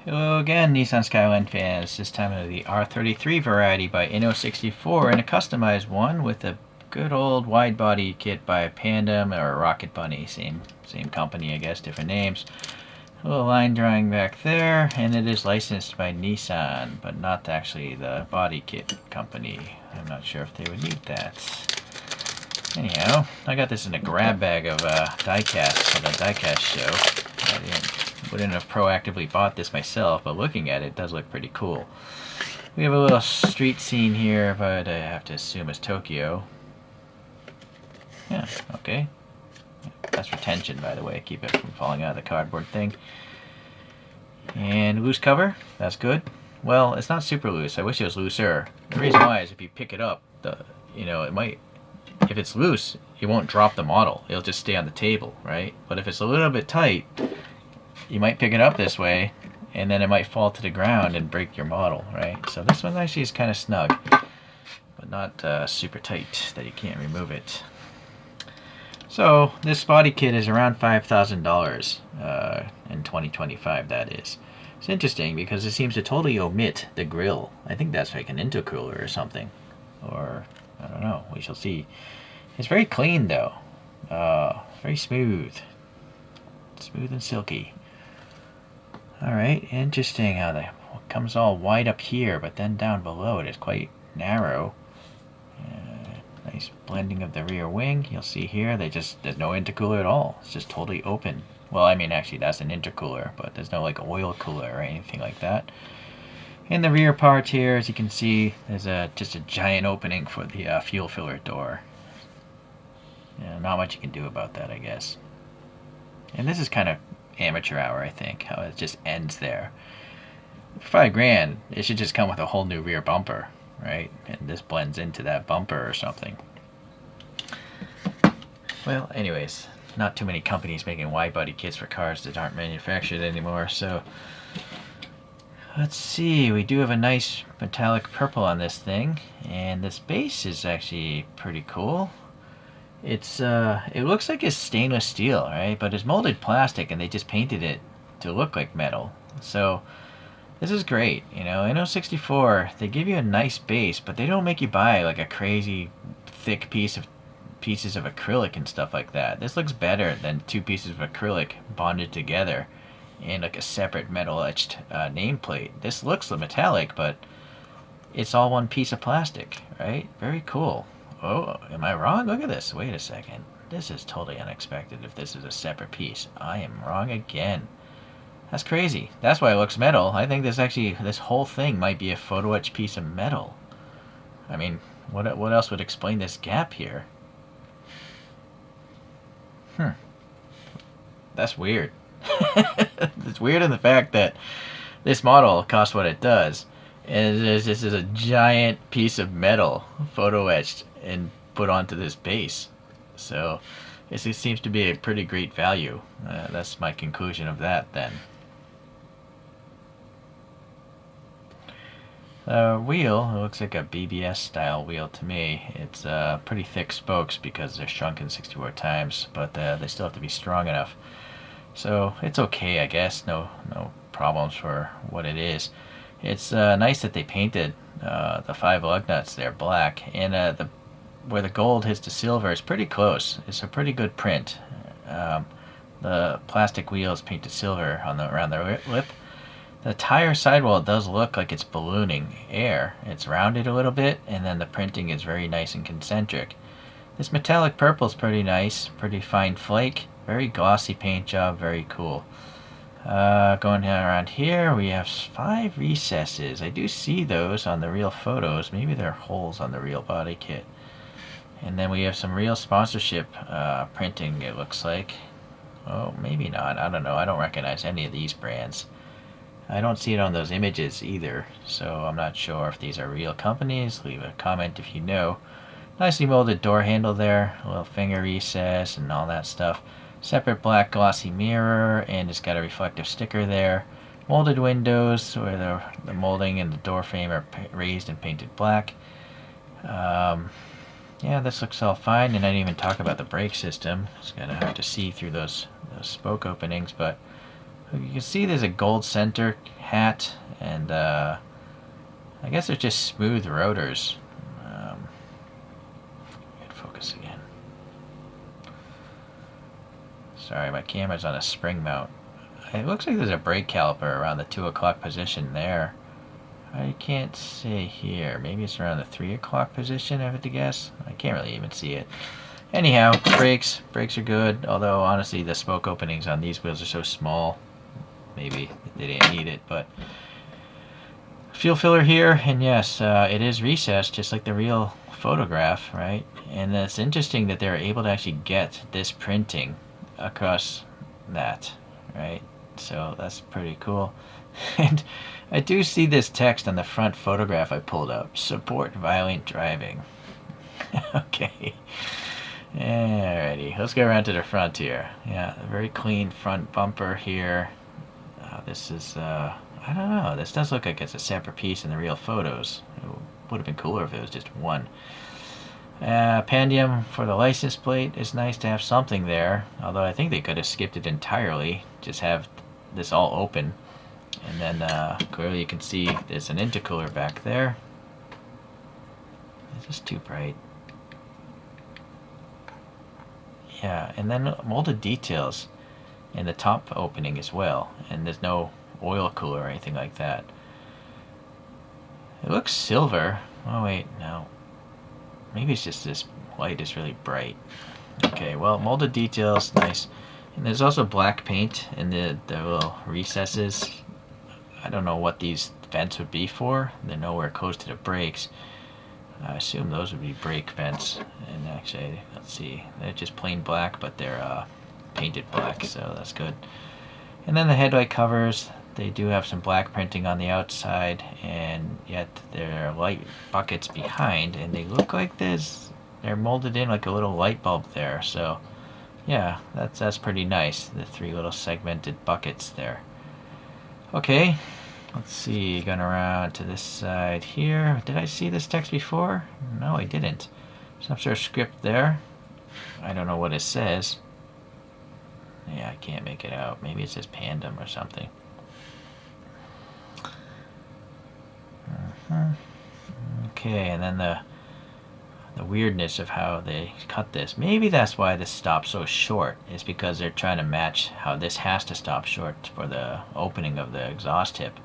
Hello again, Nissan Skyline fans. This time of the R33 variety by Inno64 and a customized one with a good old wide body kit by Pandem or Rocket Bunny. Same company, I guess, different names. A little line drawing back there, and it is licensed by Nissan, but not actually the body kit company. I'm not sure if they would need that. Anyhow, I got this in a grab bag of diecast for the diecast show. Wouldn't have proactively bought this myself, but looking at it does look pretty cool. We have a little street scene here, but I have to assume it's Tokyo. Yeah, okay. That's retention, by the way, keep it from falling out of the cardboard thing. And loose cover, that's good. Well, it's not super loose. I wish it was looser. The reason why is if you pick it up, it might. If it's loose, you won't drop the model. It'll just stay on the table, right? But if it's a little bit tight, you might pick it up this way, and then it might fall to the ground and break your model, right? So this one actually is kind of snug, but not super tight that you can't remove it. So this body kit is around $5,000 in 2025, that is. It's interesting because it seems to totally omit the grill. I think that's like an intercooler or something. Or, I don't know, we shall see. It's very clean though. Very smooth. Smooth and silky. Alright, interesting how it comes all wide up here, but then down below it is quite narrow. Nice blending of the rear wing. You'll see here, there's no intercooler at all. It's just totally open. Well, I mean, actually, that's an intercooler, but there's no like oil cooler or anything like that. In the rear part here, as you can see, there's just a giant opening for the fuel filler door. Yeah, not much you can do about that, I guess. And this is kind of amateur hour, I think, how it just ends there. For $5,000, it should just come with a whole new rear bumper, right? And this blends into that bumper or something. Well, anyways, not too many companies making wide body kits for cars that aren't manufactured anymore, so let's see. We do have a nice metallic purple on this thing, and this base is actually pretty cool. It looks like it's stainless steel, right? But it's molded plastic, and they just painted it to look like metal. So this is great, you know. Inno64, they give you a nice base, but they don't make you buy like a crazy thick pieces of acrylic and stuff like that. This looks better than two pieces of acrylic bonded together and like a separate metal etched nameplate. This looks metallic, but it's all one piece of plastic, right? Very cool. Oh, am I wrong? Look at this. Wait a second. This is totally unexpected if this is a separate piece. I am wrong again. That's crazy. That's why it looks metal. I think this whole thing might be a photo etched piece of metal. I mean, what else would explain this gap here? That's weird. It's weird in the fact that this model costs what it does. And this is a giant piece of metal photo etched and put onto this base. So it seems to be a pretty great value. That's my conclusion of that then. The wheel, it looks like a BBS style wheel to me. It's pretty thick spokes because they're shrunken 64 times, but they still have to be strong enough. So it's okay, I guess. No problems for what it is. It's nice that they painted the 5 lug nuts there black, and where the gold hits the silver is pretty close. It's a pretty good print. The plastic wheels painted silver around the lip. The tire sidewall does look like it's ballooning air. It's rounded a little bit, and then the printing is very nice and concentric. This metallic purple is pretty nice, pretty fine flake, very glossy paint job, very cool. Going around here, we have 5 recesses. I do see those on the real photos. Maybe they're holes on the real body kit. And then we have some real sponsorship printing, it looks like. Oh, maybe not. I don't know. I don't recognize any of these brands. I don't see it on those images either, so I'm not sure if these are real companies. Leave a comment if you know. Nicely molded door handle there, a little finger recess and all that stuff. Separate black glossy mirror, and it's got a reflective sticker there. Molded windows where the molding and the door frame are raised and painted black. Yeah, this looks all fine, and I didn't even talk about the brake system. It's gonna to see through those spoke openings, but you can see there's a gold center hat, and I guess they're just smooth rotors. Get focus again. Sorry, my camera's on a spring mount. It looks like there's a brake caliper around the 2 o'clock position there. I can't see here. Maybe it's around the 3 o'clock position, I have to guess. I can't really even see it. Anyhow, brakes are good, although honestly the spoke openings on these wheels are so small, maybe they didn't need it. But fuel filler here, and yes, it is recessed just like the real photograph, right? And it's interesting that they're able to actually get this printing across that, right? So that's pretty cool. And I do see this text on the front photograph I pulled up: support violent driving. Okay. Alrighty, let's go around to the front here. Yeah, a very clean front bumper here. This is, I don't know, this does look like it's a separate piece in the real photos. It would have been cooler if it was just one. Pandem for the license plate is nice to have something there, although I think they could have skipped it entirely, just have this all open. And then clearly you can see there's an intercooler back there. Is this too bright? Yeah, and then molded details in the top opening as well, and there's no oil cooler or anything like that. It looks silver. Oh wait, no. Maybe it's just this light is really bright. Okay, well, molded details, nice. And there's also black paint in the little recesses. I don't know what these vents would be for. They're nowhere close to the brakes. I assume those would be brake vents. And actually, let's see, they're just plain black, but they're painted black, so that's good. And then the headlight covers, they do have some black printing on the outside, and yet there are light buckets behind, and they look like they're molded in like a little light bulb there. So yeah, that's pretty nice, the 3 little segmented buckets there. Okay, let's see, going around to this side here. Did I see this text before? No, I didn't. Some sort of script there. I don't know what it says. Yeah, I can't make it out. Maybe it says Pandem or something. Okay, and then the weirdness of how they cut this. Maybe that's why this stops so short, is because they're trying to match how this has to stop short for the opening of the exhaust tip.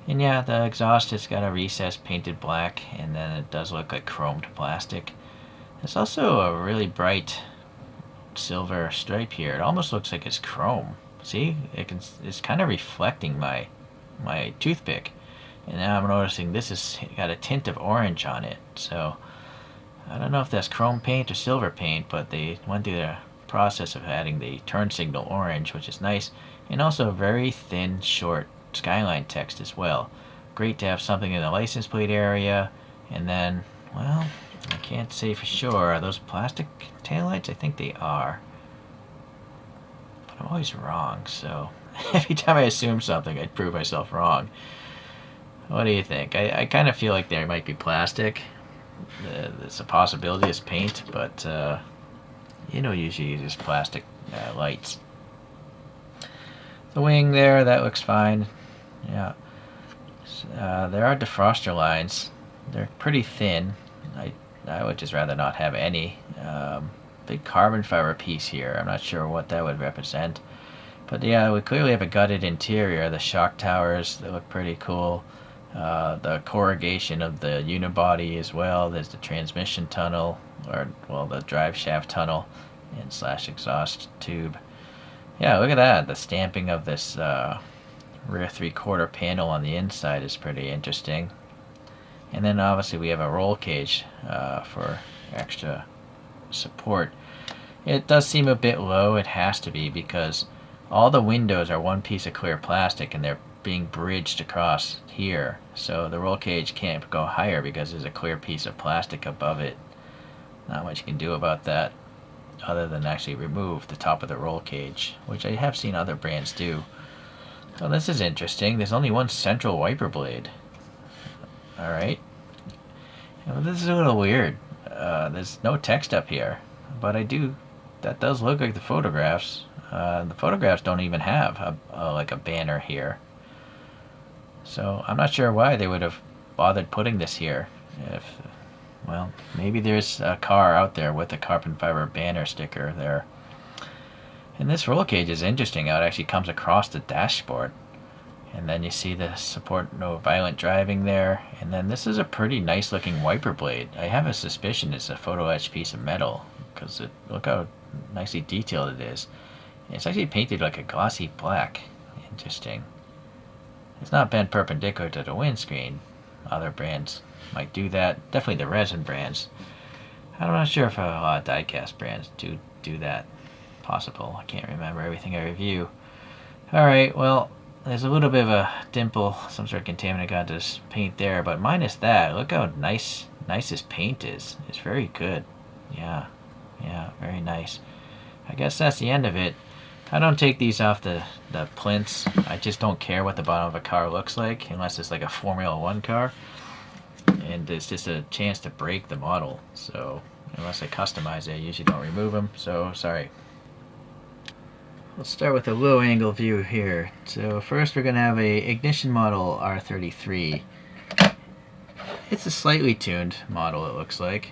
And yeah, the exhaust has got a recess painted black, and then it does look like chromed plastic. There's also a really bright silver stripe here. It almost looks like it's chrome. See, it's kind of reflecting my toothpick. And now I'm noticing this has got a tint of orange on it. So I don't know if that's chrome paint or silver paint, but they went through the process of adding the turn signal orange, which is nice, and also very thin, short Skyline text as well. Great to have something in the license plate area. And then, well, I can't say for sure. Are those plastic taillights? I think they are. But I'm always wrong, so every time I assume something, I prove myself wrong. What do you think? I kind of feel like they might be plastic. There's a possibility it's paint, but usually uses plastic lights. The wing there, that looks fine. Yeah. There are defroster lines. They're pretty thin. I would just rather not have any. Big carbon fiber piece here. I'm not sure what that would represent. But yeah, we clearly have a gutted interior. The shock towers, they look pretty cool. The corrugation of the unibody as well. There's the transmission tunnel, or well, the drive shaft tunnel and / exhaust tube. Yeah, look at that. The stamping of this rear 3/4 panel on the inside is pretty interesting. And then obviously we have a roll cage for extra support. It does seem a bit low. It has to be, because all the windows are one piece of clear plastic and they're being bridged across here. So the roll cage can't go higher because there's a clear piece of plastic above it. Not much you can do about that other than actually remove the top of the roll cage, which I have seen other brands do. So this is interesting. There's only one central wiper blade. Alright. Well, this is a little weird. There's no text up here, but that does look like the photographs. The photographs don't even have like a banner here. So I'm not sure why they would have bothered putting this here. If, well, maybe there's a car out there with a carbon fiber banner sticker there. And this roll cage is interesting how it actually comes across the dashboard. And then you see the support no violent driving there. And then this is a pretty nice looking wiper blade. I have a suspicion it's a photo etched piece of metal because look how nicely detailed it is. It's actually painted like a glossy black. Interesting. It's not bent perpendicular to the windscreen. Other brands might do that. Definitely the resin brands. I'm not sure if a lot of diecast brands do that. Possible. I can't remember everything I review. Alright, well, there's a little bit of a dimple, some sort of contaminant got this paint there, but minus that, look how nice this paint is. It's very good. Yeah, very nice. I guess that's the end of it. I don't take these off the plinths. I just don't care what the bottom of a car looks like, unless it's like a Formula 1 car. And it's just a chance to break the model. So, unless I customize it, I usually don't remove them. So, sorry. Let's start with a low angle view here. So first we're going to have a ignition model R33. It's a slightly tuned model, it looks like.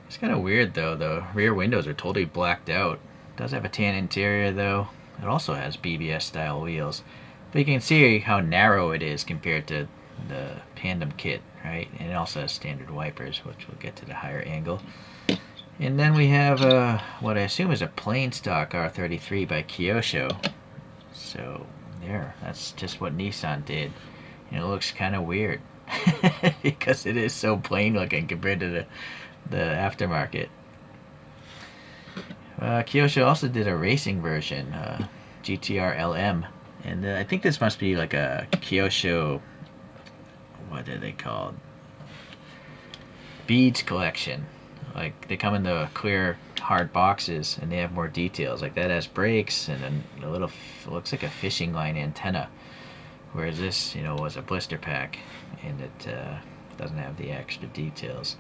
It's kind of weird though, the rear windows are totally blacked out. It does have a tan interior though. It also has BBS style wheels. But you can see how narrow it is compared to the Pandem kit, right? And it also has standard wipers, which we'll get to the higher angle. And then we have what I assume is a plain stock R33 by Kyosho. So there, that's just what Nissan did. And it looks kind of weird because it is so plain looking compared to the aftermarket. Kyosho also did a racing version, GTR LM. And I think this must be like a Kyosho, what are they called? Beads collection. Like, they come in the clear, hard boxes, and they have more details. Like, that has brakes, and then a little, looks like a fishing line antenna. Whereas this, was a blister pack, and it doesn't have the extra details.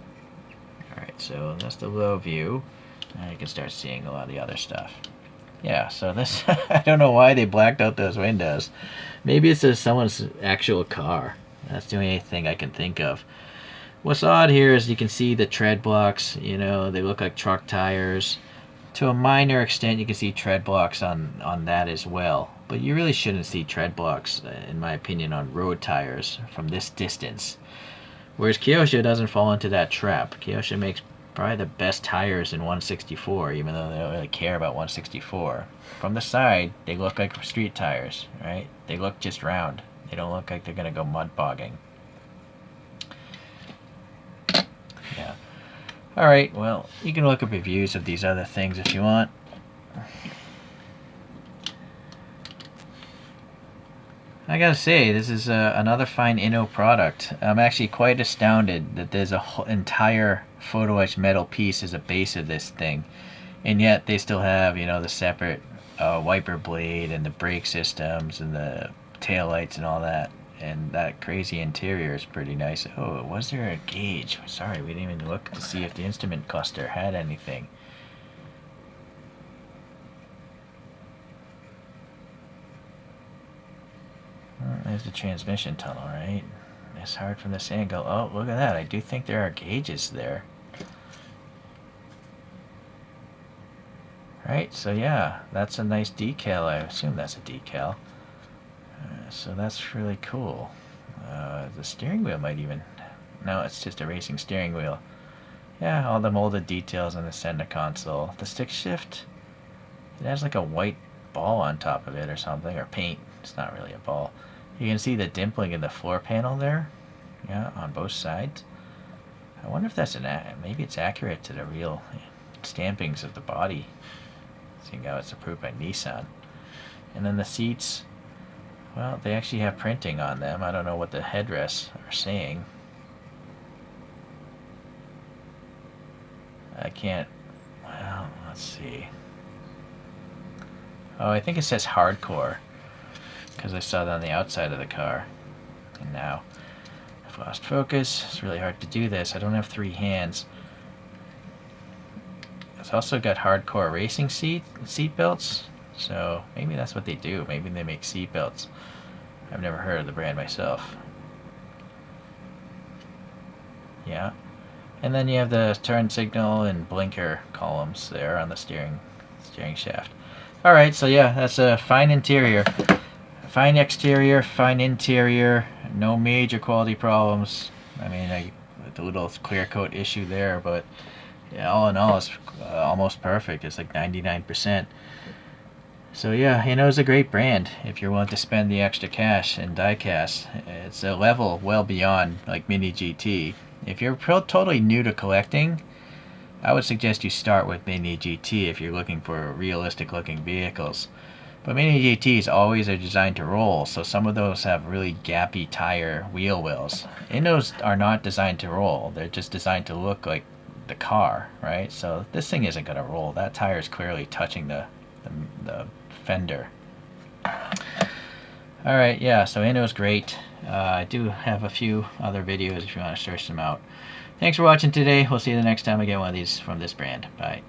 Alright, so that's the low view. Now you can start seeing a lot of the other stuff. Yeah, so this, I don't know why they blacked out those windows. Maybe it's someone's actual car. That's the only thing I can think of. What's odd here is you can see the tread blocks, they look like truck tires. To a minor extent, you can see tread blocks on that as well. But you really shouldn't see tread blocks, in my opinion, on road tires from this distance. Whereas Kyosho doesn't fall into that trap. Kyosho makes probably the best tires in 164, even though they don't really care about 164. From the side, they look like street tires, right? They look just round. They don't look like they're going to go mud bogging. Yeah. Alright, well, you can look up reviews of these other things if you want. I gotta say, this is another fine Inno product. I'm actually quite astounded that there's a whole entire photo etched metal piece as a base of this thing. And yet they still have, the separate wiper blade and the brake systems and the taillights and all that. And that crazy interior is pretty nice. Oh, was there a gauge? Sorry, we didn't even look to see if the instrument cluster had anything. There's the transmission tunnel, right? It's hard from this angle. Oh, look at that. I do think there are gauges there. Right, so yeah, that's a nice decal. I assume that's a decal. So that's really cool. The steering wheel might even... No, it's just a racing steering wheel. Yeah, all the molded details on the center console. The stick shift, it has like a white ball on top of it or something, or paint. It's not really a ball. You can see the dimpling in the floor panel there. Yeah, on both sides. I wonder if that's maybe it's accurate to the real stampings of the body, seeing how it's approved by Nissan. And then the seats, well, they actually have printing on them. I don't know what the headrests are saying. I can't, well, let's see. Oh, I think it says hardcore, because I saw that on the outside of the car. And now, I've lost focus. It's really hard to do this. I don't have 3 hands. It's also got hardcore racing seat belts. So maybe that's what they do. Maybe they make seat belts. I've never heard of the brand myself. Yeah. And then you have the turn signal and blinker columns there on the steering shaft. Alright, so yeah, that's a fine interior. Fine exterior, fine interior, no major quality problems. I mean, the little clear coat issue there, but yeah, all in all, it's almost perfect. It's like 99%. So yeah, Inno's a great brand if you're willing to spend the extra cash in diecast. It's a level well beyond like Mini GT. If you're totally new to collecting, I would suggest you start with Mini GT if you're looking for realistic looking vehicles. But Mini GTs always are designed to roll, so some of those have really gappy tire wheel wells. Innos are not designed to roll, they're just designed to look like the car, right? So this thing isn't going to roll. That tire is clearly touching the fender. Alright, yeah, so Inno's great. I do have a few other videos if you want to search them out. Thanks for watching today. We'll see you the next time I get one of these from this brand. Bye.